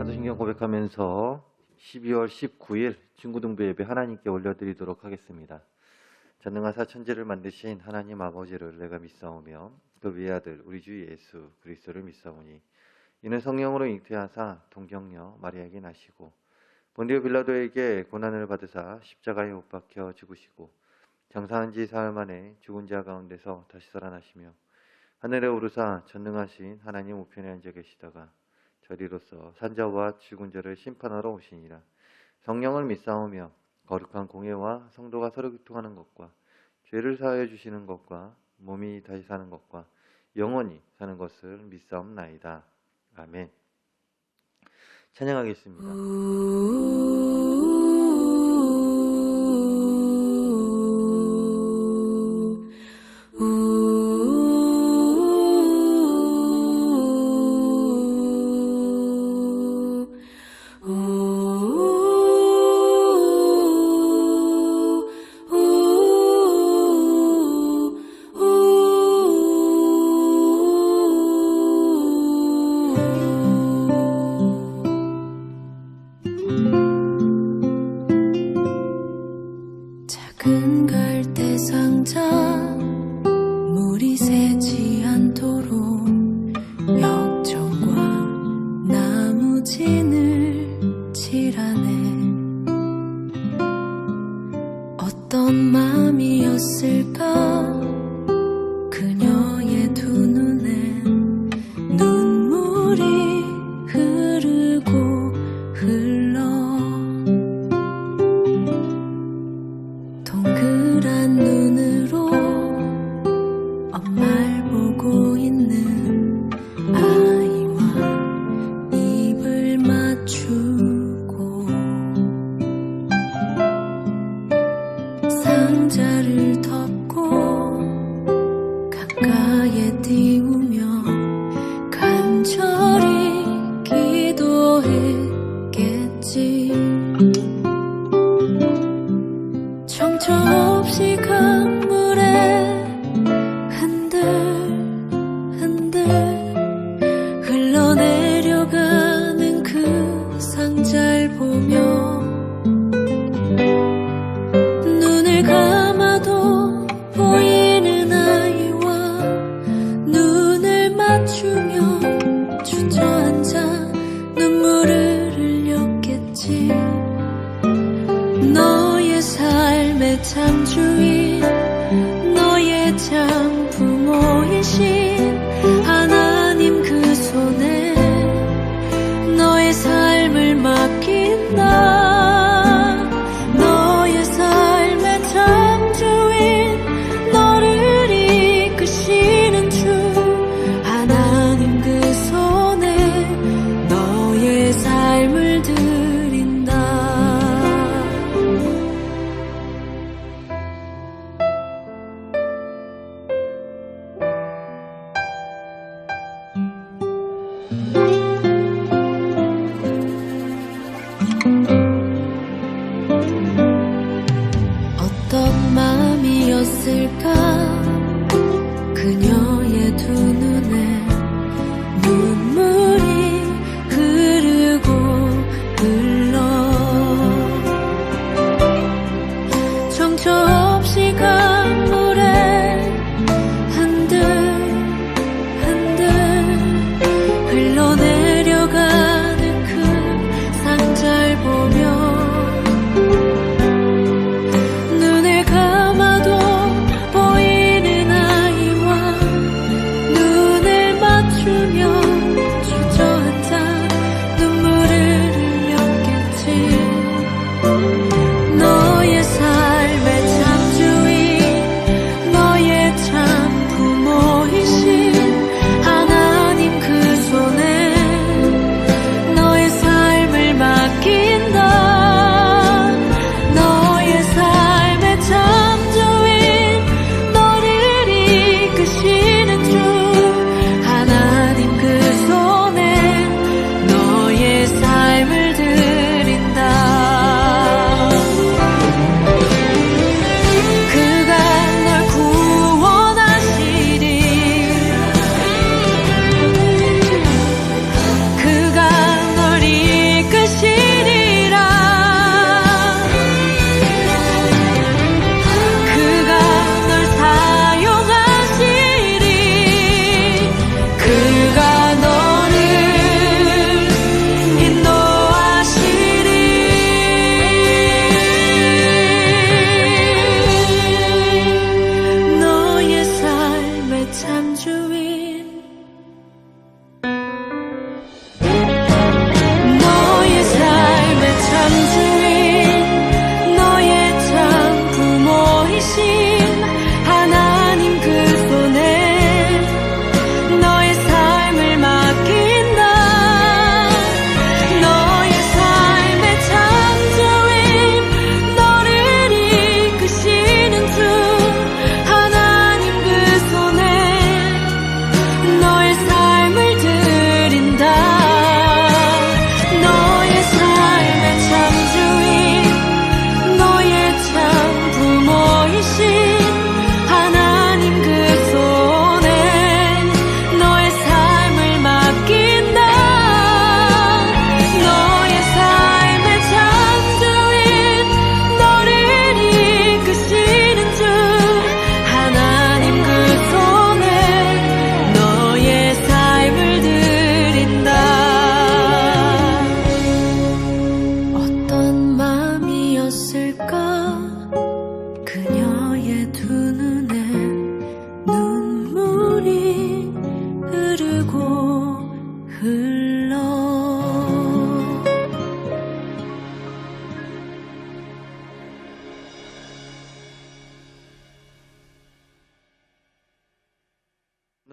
사도신경 고백하면서 12월 19일 중고등부 예배 하나님께 올려드리도록 하겠습니다. 전능하사 천지를 만드신 하나님 아버지를 내가 믿사오며 그 외아들 우리 주 예수 그리스도를 믿사오니 이는 성령으로 잉태하사 동정녀 마리아에게 나시고 본디오 빌라도에게 고난을 받으사 십자가에 못 박혀 죽으시고 장사한 지 사흘 만에 죽은 자 가운데서 다시 살아나시며 하늘에 오르사 전능하신 하나님 우편에 앉아 계시다가 저리로서 산자와 죽은 자를 심판하러 오시니라. 성령을 믿사오며 거룩한 공예와 성도가 서로 교통하는 것과 죄를 사하여 주시는 것과 몸이 다시 사는 것과 영원히 사는 것을 믿사옵나이다. 아멘. 찬양하겠습니다. 작은 갈대 상자 물이 새지 않도록 역청과 나무진을 칠하네. 어떤 맘이었을까 그녀의 두 눈엔 눈물이 흐르고 흘러 동그란 눈으로 엄마를 보고 있는 아이와 입을 맞추고 상자를 덮고 가까이에 띄우며 간절히 기도했겠지. 정처 없이 강물에 흔들흔들 흘러내려가는 그 상자를 보며 눈을 감아도 보이는 아이와 눈을 맞추며 주저앉아 눈물을 흘렸겠지. 너의 삶의 창주인 너의 장부모이신 하나님 그 손에 너의 삶을 맡긴다. 너의 삶의 창주인 너를 이끄시는 주 하나님 그 손에 너의 삶을 드린다. 어떤 마음이었을까 그녀의 두 눈에 눈물이 흐르고 흘러 정처 없이 강물에 흔들흔들 흘러내려가는 그 상자를 보며 눈을 감아도 보이는 아이와 눈을 맞추며 주저앉아 눈물을 흘렸겠지. 너의 삶의 참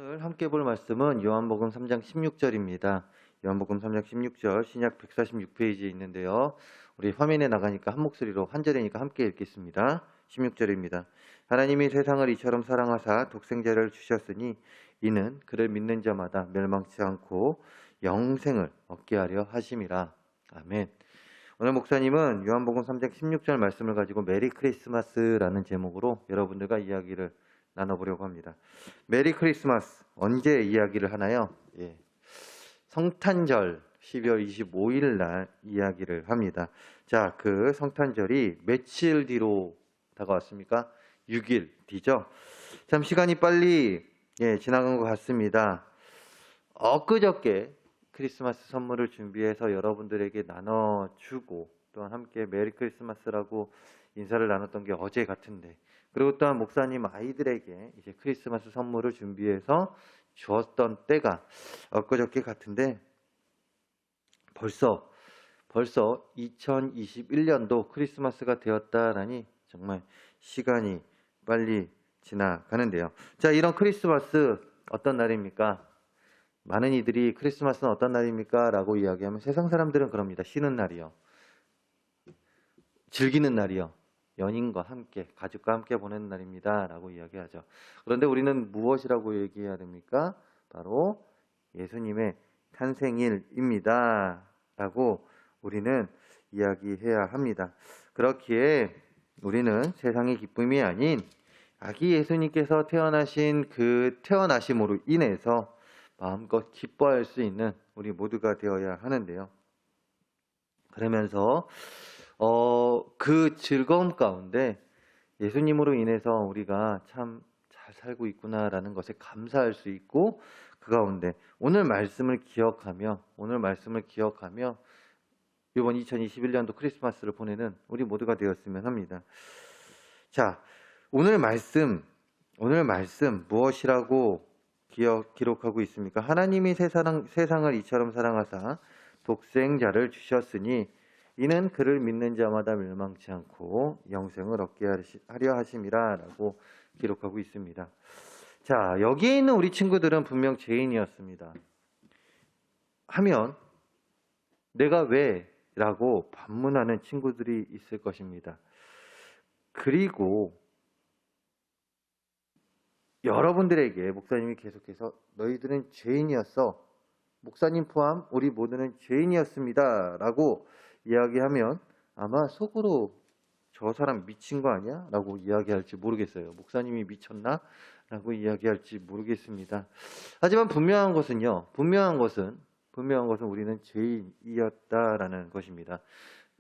오늘 함께 볼 말씀은 요한복음 3장 16절입니다. 요한복음 3장 16절 신약 146페이지에 있는데요. 우리 화면에 나가니까 한 목소리로 한 절이니까 함께 읽겠습니다. 16절입니다. 하나님이 세상을 이처럼 사랑하사 독생자를 주셨으니 이는 그를 믿는 자마다 멸망치 않고 영생을 얻게 하려 하심이라. 아멘. 오늘 목사님은 요한복음 3장 16절 말씀을 가지고 메리 크리스마스라는 제목으로 여러분들과 이야기를 나눠보려고 합니다. 메리 크리스마스 언제 이야기를 하나요? 성탄절 12월 25일 날 이야기를 합니다. 자, 그 성탄절이 며칠 뒤로 다가왔습니까? 6일 뒤죠. 참 시간이 빨리 지나간 것 같습니다. 엊그저께 크리스마스 선물을 준비해서 여러분들에게 나눠주고 또한 함께 메리 크리스마스라고 인사를 나눴던 게 어제 같은데, 그리고 또한 목사님 아이들에게 이제 크리스마스 선물을 준비해서 주었던 때가 엊그저께 같은데 벌써 2021년도 크리스마스가 되었다라니 정말 시간이 빨리 지나가는데요. 자, 이런 크리스마스 어떤 날입니까? 많은 이들이 크리스마스는 어떤 날입니까? 라고 이야기하면 세상 사람들은 그럽니다. 쉬는 날이요. 즐기는 날이요. 연인과 함께, 가족과 함께 보내는 날입니다. 라고 이야기하죠. 그런데 우리는 무엇이라고 얘기해야 됩니까? 바로 예수님의 탄생일입니다. 라고 우리는 이야기해야 합니다. 그렇기에 우리는 세상의 기쁨이 아닌 아기 예수님께서 태어나신 그 태어나심으로 인해서 마음껏 기뻐할 수 있는 우리 모두가 되어야 하는데요. 그러면서 그 즐거움 가운데 예수님으로 인해서 우리가 참 잘 살고 있구나라는 것에 감사할 수 있고, 그 가운데 오늘 말씀을 기억하며 이번 2021년도 크리스마스를 보내는 우리 모두가 되었으면 합니다. 자, 오늘 말씀 무엇이라고 기록하고 있습니까? 하나님이 세상을 이처럼 사랑하사 독생자를 주셨으니 이는 그를 믿는 자마다 멸망치 않고 영생을 얻게 하려 하심이라 라고 기록하고 있습니다. 자, 여기에 있는 우리 친구들은 분명 죄인이었습니다. 하면 내가 왜? 라고 반문하는 친구들이 있을 것입니다. 그리고 여러분들에게 목사님이 계속해서 너희들은 죄인이었어. 목사님 포함 우리 모두는 죄인이었습니다. 라고 이야기하면 아마 속으로 저 사람 미친 거 아니야? 라고 이야기할지 모르겠어요. 목사님이 미쳤나? 라고 이야기할지 모르겠습니다. 하지만 분명한 것은 우리는 죄인이었다라는 것입니다.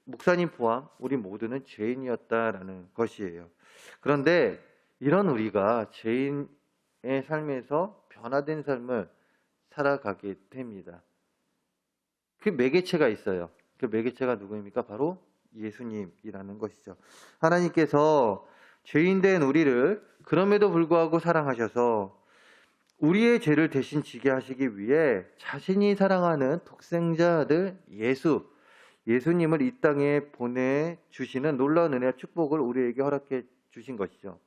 목사님 포함 우리 모두는 죄인이었다라는 것이에요. 그런데 이런 우리가 죄인의 삶에서 변화된 삶을 살아가게 됩니다. 그 매개체가 있어요. 그 매개체가 누구입니까? 바로 예수님이라는 것이죠. 하나님께서 죄인된 우리를 그럼에도 불구하고 사랑하셔서 우리의 죄를 대신 지게 하시기 위해 자신이 사랑하는 독생자 아들 예수님을 이 땅에 보내주시는 놀라운 은혜와 축복을 우리에게 허락해 주신 것이죠.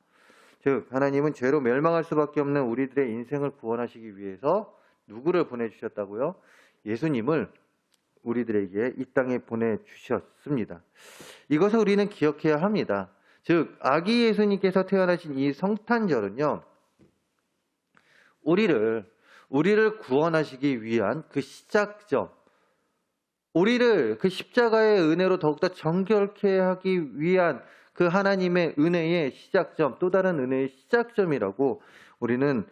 즉 하나님은 죄로 멸망할 수밖에 없는 우리들의 인생을 구원하시기 위해서 누구를 보내주셨다고요? 예수님을 우리들에게 이 땅에 보내주셨습니다. 이것을 우리는 기억해야 합니다. 즉 아기 예수님께서 태어나신 이 성탄절은요, 우리를 구원하시기 위한 그 시작점, 우리를 그 십자가의 은혜로 더욱더 정결케 하기 위한 그 하나님의 은혜의 시작점, 또 다른 은혜의 시작점이라고 우리는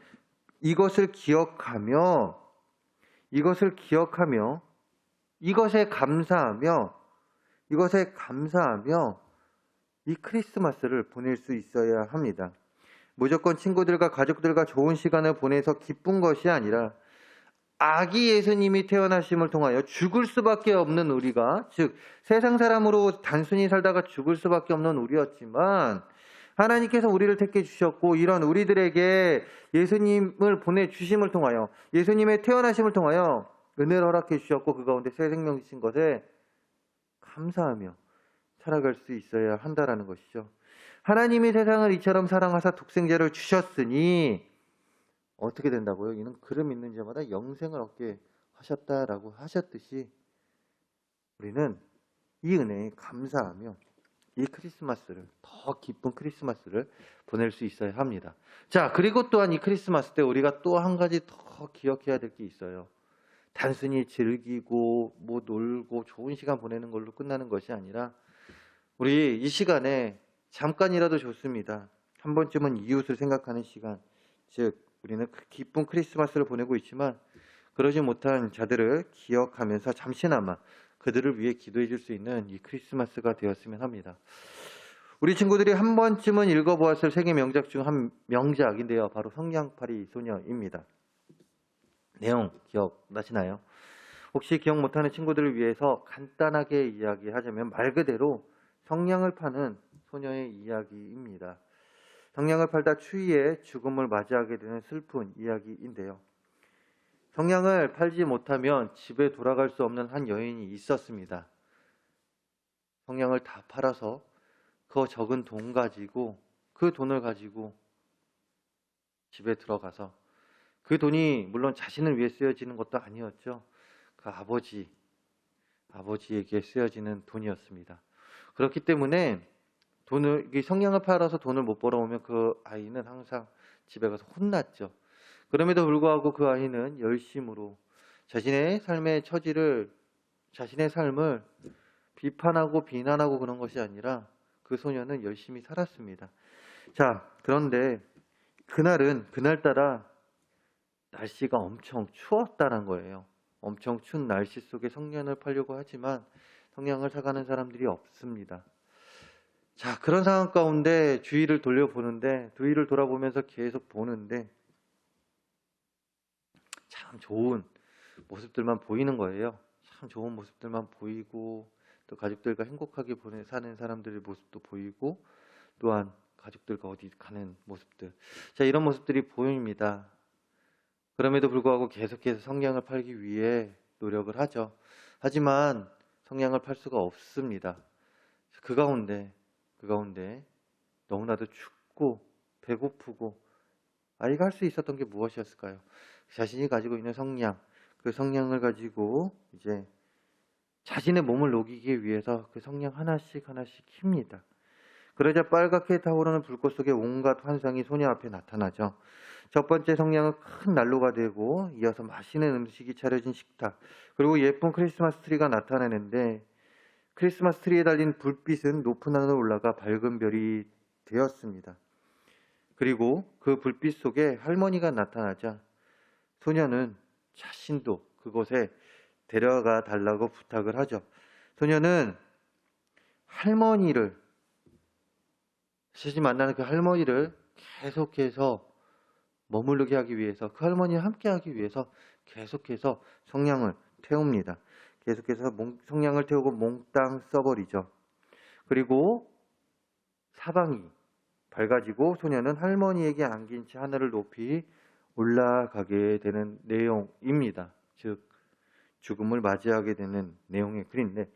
이것을 기억하며 이것에 감사하며 이 크리스마스를 보낼 수 있어야 합니다. 무조건 친구들과 가족들과 좋은 시간을 보내서 기쁜 것이 아니라 아기 예수님이 태어나심을 통하여 죽을 수밖에 없는 우리가, 즉 세상 사람으로 단순히 살다가 죽을 수밖에 없는 우리였지만 하나님께서 우리를 택해 주셨고, 이런 우리들에게 예수님을 보내주심을 통하여, 예수님의 태어나심을 통하여 은혜를 허락해 주셨고, 그 가운데 새 생명 주신 것에 감사하며 살아갈 수 있어야 한다라는 것이죠. 하나님이 세상을 이처럼 사랑하사 독생자를 주셨으니 어떻게 된다고요? 이는 그를 믿는 자마다 영생을 얻게 하셨다라고 하셨듯이 우리는 이 은혜에 감사하며 이 크리스마스를 더 기쁜 크리스마스를 보낼 수 있어야 합니다. 자, 그리고 또한 이 크리스마스 때 우리가 또 한 가지 더 기억해야 될 게 있어요. 단순히 즐기고 뭐 놀고 좋은 시간 보내는 걸로 끝나는 것이 아니라 우리 이 시간에 잠깐이라도 좋습니다. 한 번쯤은 이웃을 생각하는 시간, 즉 우리는 기쁜 크리스마스를 보내고 있지만 그러지 못한 자들을 기억하면서 잠시나마 그들을 위해 기도해 줄 수 있는 이 크리스마스가 되었으면 합니다. 우리 친구들이 한 번쯤은 읽어보았을 세계 명작 중 한 명작인데요. 바로 성냥팔이 소녀입니다. 내용 기억나시나요? 혹시 기억 못하는 친구들을 위해서 간단하게 이야기하자면 말 그대로 성냥을 파는 소녀의 이야기입니다. 성냥을 팔다 추위에 죽음을 맞이하게 되는 슬픈 이야기인데요. 성냥을 팔지 못하면 집에 돌아갈 수 없는 한 여인이 있었습니다. 성냥을 다 팔아서 그 적은 돈 가지고 그 돈을 가지고 집에 들어가서 그 돈이 물론 자신을 위해 쓰여지는 것도 아니었죠. 그 아버지에게 쓰여지는 돈이었습니다. 그렇기 때문에 이 성냥을 팔아서 돈을 못 벌어오면 그 아이는 항상 집에 가서 혼났죠. 그럼에도 불구하고 그 아이는 열심으로 자신의 삶의 자신의 삶을 비판하고 비난하고 그런 것이 아니라 그 소녀는 열심히 살았습니다. 자, 그런데 그날따라 날씨가 엄청 추웠다는 거예요. 엄청 추운 날씨 속에 성냥을 팔려고 하지만 성냥을 사가는 사람들이 없습니다. 자, 그런 상황 가운데 주위를 돌아보면서 계속 보는데 참 좋은 모습들만 보이는 거예요. 참 좋은 모습들만 보이고 또 가족들과 행복하게 사는 사람들의 모습도 보이고 또한 가족들과 어디 가는 모습들. 자, 이런 모습들이 보입니다. 그럼에도 불구하고 계속해서 성냥을 팔기 위해 노력을 하죠. 하지만 성냥을 팔 수가 없습니다. 그 가운데 너무나도 춥고 배고프고 아이가 할 수 있었던 게 무엇이었을까요? 자신이 가지고 있는 성냥, 그 성냥을 가지고 이제 자신의 몸을 녹이기 위해서 그 성냥 하나씩 킵니다. 그러자 빨갛게 타오르는 불꽃 속에 온갖 환상이 소녀 앞에 나타나죠. 첫 번째 성냥은 큰 난로가 되고 이어서 맛있는 음식이 차려진 식탁, 그리고 예쁜 크리스마스 트리가 나타나는데 크리스마스 트리에 달린 불빛은 높은 하늘로 올라가 밝은 별이 되었습니다. 그리고 그 불빛 속에 할머니가 나타나자 소녀는 자신도 그곳에 데려가 달라고 부탁을 하죠. 소녀는 자신이 만나는 그 할머니를 계속해서 머무르게 하기 위해서, 그 할머니와 함께 하기 위해서 계속해서 성냥을 태웁니다. 계속해서 성냥을 태우고 몽땅 써버리죠. 그리고 사방이 밝아지고 소녀는 할머니에게 안긴 채 하늘을 높이 올라가게 되는 내용입니다. 즉 죽음을 맞이하게 되는 내용의 글인데,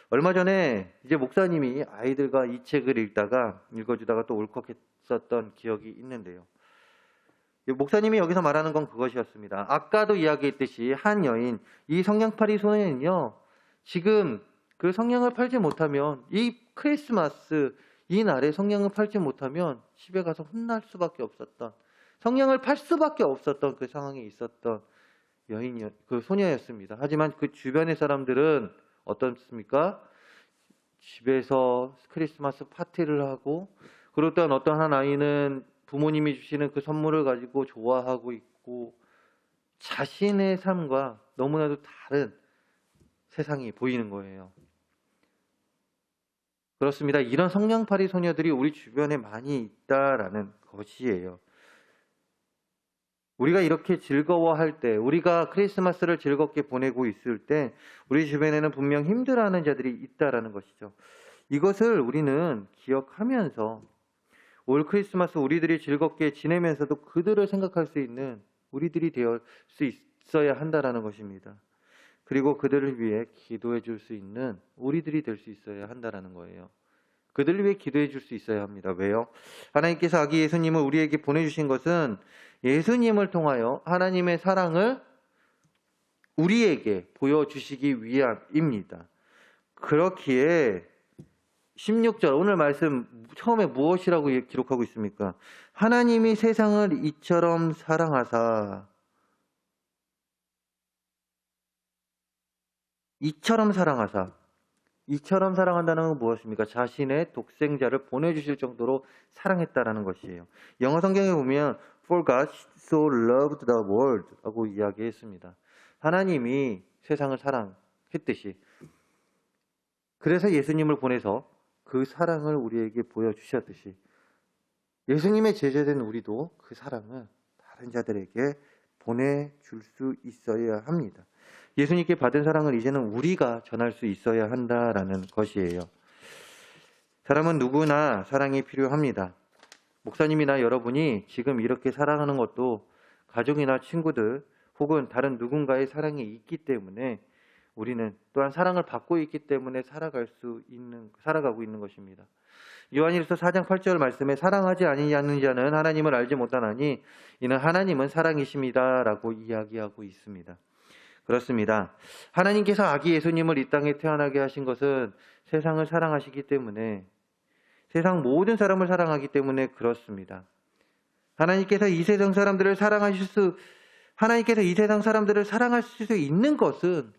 얼마 전에 이제 목사님이 아이들과 이 책을 읽어주다가 또 울컥했었던 기억이 있는데요. 목사님이 여기서 말하는 건 그것이었습니다. 아까도 이야기했듯이 한 여인, 이 성냥팔이 소녀는요, 지금 그 성냥을 팔지 못하면, 이 크리스마스 이 날에 성냥을 팔지 못하면 집에 가서 혼날 수밖에 없었던, 성냥을 팔 수밖에 없었던 그 상황에 있었던 그 소녀였습니다. 하지만 그 주변의 사람들은 어떻습니까? 집에서 크리스마스 파티를 하고, 그리고 또한 어떤 한 아이는 부모님이 주시는 그 선물을 가지고 좋아하고 있고, 자신의 삶과 너무나도 다른 세상이 보이는 거예요. 그렇습니다. 이런 성냥팔이 소녀들이 우리 주변에 많이 있다라는 것이에요. 우리가 이렇게 즐거워할 때, 우리가 크리스마스를 즐겁게 보내고 있을 때 우리 주변에는 분명 힘들어하는 자들이 있다라는 것이죠. 이것을 우리는 기억하면서 올 크리스마스 우리들이 즐겁게 지내면서도 그들을 생각할 수 있는 우리들이 되어 수 있어야 한다라는 것입니다. 그리고 그들을 위해 기도해 줄 수 있는 우리들이 될 수 있어야 한다라는 거예요. 그들을 위해 기도해 줄 수 있어야 합니다. 왜요? 하나님께서 아기 예수님을 우리에게 보내주신 것은 예수님을 통하여 하나님의 사랑을 우리에게 보여주시기 위함입니다. 그렇기에 16절 오늘 말씀 처음에 무엇이라고 기록하고 있습니까? 하나님이 세상을 이처럼 사랑하사 이처럼 사랑한다는 건 무엇입니까? 자신의 독생자를 보내주실 정도로 사랑했다라는 것이에요. 영어 성경에 보면 For God so loved the world 라고 이야기했습니다. 하나님이 세상을 사랑했듯이 그래서 예수님을 보내서 그 사랑을 우리에게 보여주셨듯이 예수님의 제자된 우리도 그 사랑을 다른 자들에게 보내줄 수 있어야 합니다. 예수님께 받은 사랑을 이제는 우리가 전할 수 있어야 한다라는 것이에요. 사람은 누구나 사랑이 필요합니다. 목사님이나 여러분이 지금 이렇게 살아가는 것도 가족이나 친구들 혹은 다른 누군가의 사랑이 있기 때문에 우리는 또한 사랑을 받고 있기 때문에 살아가고 있는 것입니다. 요한일서 4장 8절 말씀에 사랑하지 아니하는 자는 하나님을 알지 못하나니 이는 하나님은 사랑이십니다 라고 이야기하고 있습니다. 그렇습니다. 하나님께서 아기 예수님을 이 땅에 태어나게 하신 것은 세상을 사랑하시기 때문에 세상 모든 사람을 사랑하기 때문에 그렇습니다. 하나님께서 이 세상 사람들을 사랑할 수 있는 것은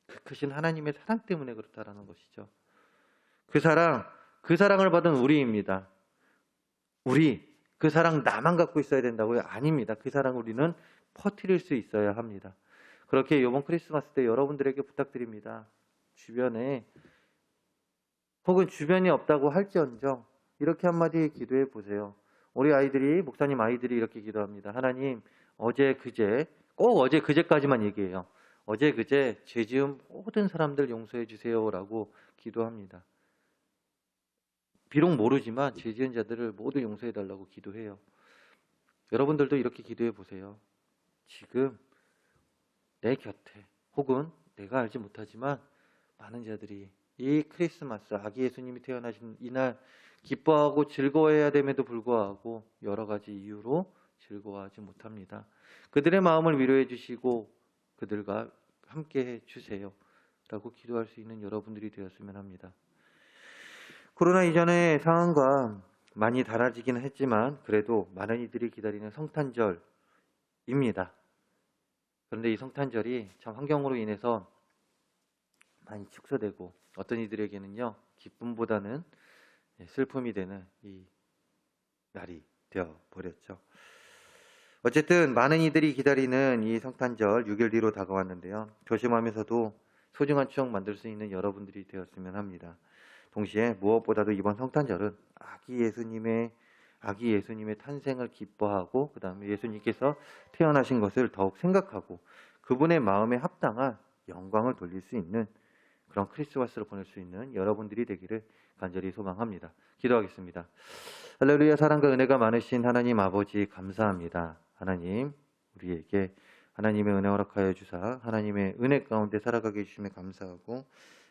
그 크신 하나님의 사랑 때문에 그렇다라는 것이죠. 그 사랑을 받은 우리입니다. 그 사랑 나만 갖고 있어야 된다고요? 아닙니다. 그 사랑 우리는 퍼뜨릴 수 있어야 합니다. 그렇게 이번 크리스마스 때 여러분들에게 부탁드립니다. 주변에 혹은 주변이 없다고 할지언정 이렇게 한마디 기도해 보세요. 우리 아이들이 목사님 아이들이 이렇게 기도합니다. 하나님 어제 그제까지만 얘기해요. 어제 그제 죄 지은 모든 사람들 용서해 주세요라고 기도합니다. 비록 모르지만 죄 지은 자들을 모두 용서해 달라고 기도해요. 여러분들도 이렇게 기도해 보세요. 지금 내 곁에 혹은 내가 알지 못하지만 많은 자들이 이 크리스마스 아기 예수님이 태어나신 이날 기뻐하고 즐거워해야 됨에도 불구하고 여러 가지 이유로 즐거워하지 못합니다. 그들의 마음을 위로해 주시고 그들과 함께 해 주세요 라고 기도할 수 있는 여러분들이 되었으면 합니다. 코로나 이전의 상황과 많이 달라지기는 했지만 그래도 많은 이들이 기다리는 성탄절입니다. 그런데 이 성탄절이 참 환경으로 인해서 많이 축소되고 어떤 이들에게는요 기쁨보다는 슬픔이 되는 이 날이 되어버렸죠. 어쨌든 많은 이들이 기다리는 이 성탄절 6일 뒤로 다가왔는데요. 조심하면서도 소중한 추억 만들 수 있는 여러분들이 되었으면 합니다. 동시에 무엇보다도 이번 성탄절은 아기 예수님의 탄생을 기뻐하고 그 다음에 예수님께서 태어나신 것을 더욱 생각하고 그분의 마음에 합당한 영광을 돌릴 수 있는 그런 크리스마스를 보낼 수 있는 여러분들이 되기를 간절히 소망합니다. 기도하겠습니다. 할렐루야. 사랑과 은혜가 많으신 하나님 아버지 감사합니다. 하나님 우리에게 하나님의 은혜 허락하여 주사 하나님의 은혜 가운데 살아가게 해주심에 감사하고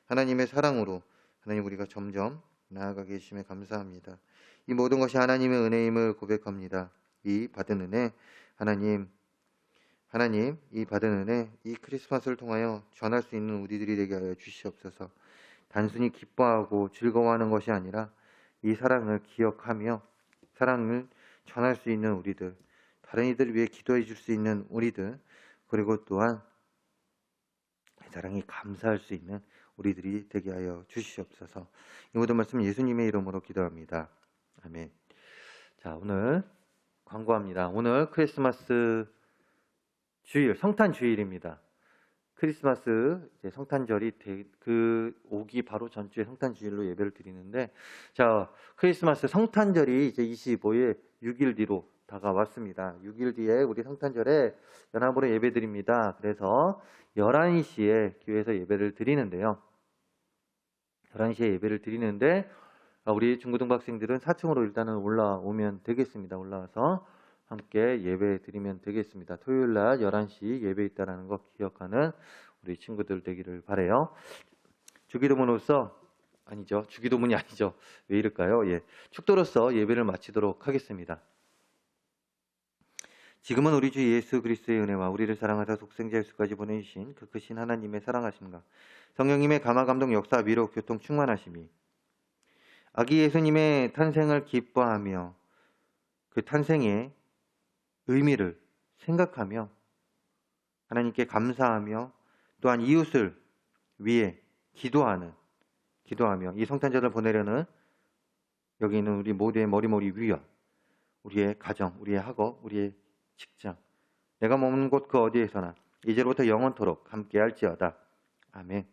하나님의 사랑으로 하나님 우리가 점점 나아가게 해주심에 감사합니다. 이 모든 것이 하나님의 은혜임을 고백합니다. 이 받은 은혜 하나님 이 받은 은혜 이 크리스마스를 통하여 전할 수 있는 우리들이 되게 하여 주시옵소서. 단순히 기뻐하고 즐거워하는 것이 아니라 이 사랑을 기억하며 사랑을 전할 수 있는 우리들, 다른 이들을 위해 기도해 줄 수 있는 우리들, 그리고 또한 사랑이 감사할 수 있는 우리들이 되게 하여 주시옵소서. 이 모든 말씀 예수님의 이름으로 기도합니다. 아멘. 자, 오늘 광고합니다. 오늘 크리스마스 주일, 성탄 주일입니다. 크리스마스 이제 성탄절이 오기 바로 전주에 성탄 주일로 예배를 드리는데, 자, 크리스마스 성탄절이 이제 25일 6일 뒤로 다가왔습니다. 6일 뒤에 우리 성탄절에 연합으로 예배 드립니다. 그래서 11시에 교회에서 예배를 드리는데요. 11시에 예배를 드리는데 우리 중고등부 학생들은 4층으로 일단은 올라오면 되겠습니다. 올라와서 함께 예배 드리면 되겠습니다. 토요일 날 11시 예배 있다라는 거 기억하는 우리 친구들 되기를 바라요. 주기도문이 아니죠. 왜 이럴까요? 예. 축도로서 예배를 마치도록 하겠습니다. 지금은 우리 주 예수 그리스도의 은혜와 우리를 사랑하사 독생자 예수까지 보내주신 그 크신 하나님의 사랑하심과 성령님의 감화 감동 역사 위로 교통 충만하심이 아기 예수님의 탄생을 기뻐하며 그 탄생의 의미를 생각하며 하나님께 감사하며 또한 이웃을 위해 기도하며 이 성탄절을 보내려는 여기 있는 우리 모두의 머리머리 위와 우리의 가정, 우리의 학업, 우리의 직장, 내가 머무는 곳 그 어디에서나 이제로부터 영원토록 함께할지어다. 아멘.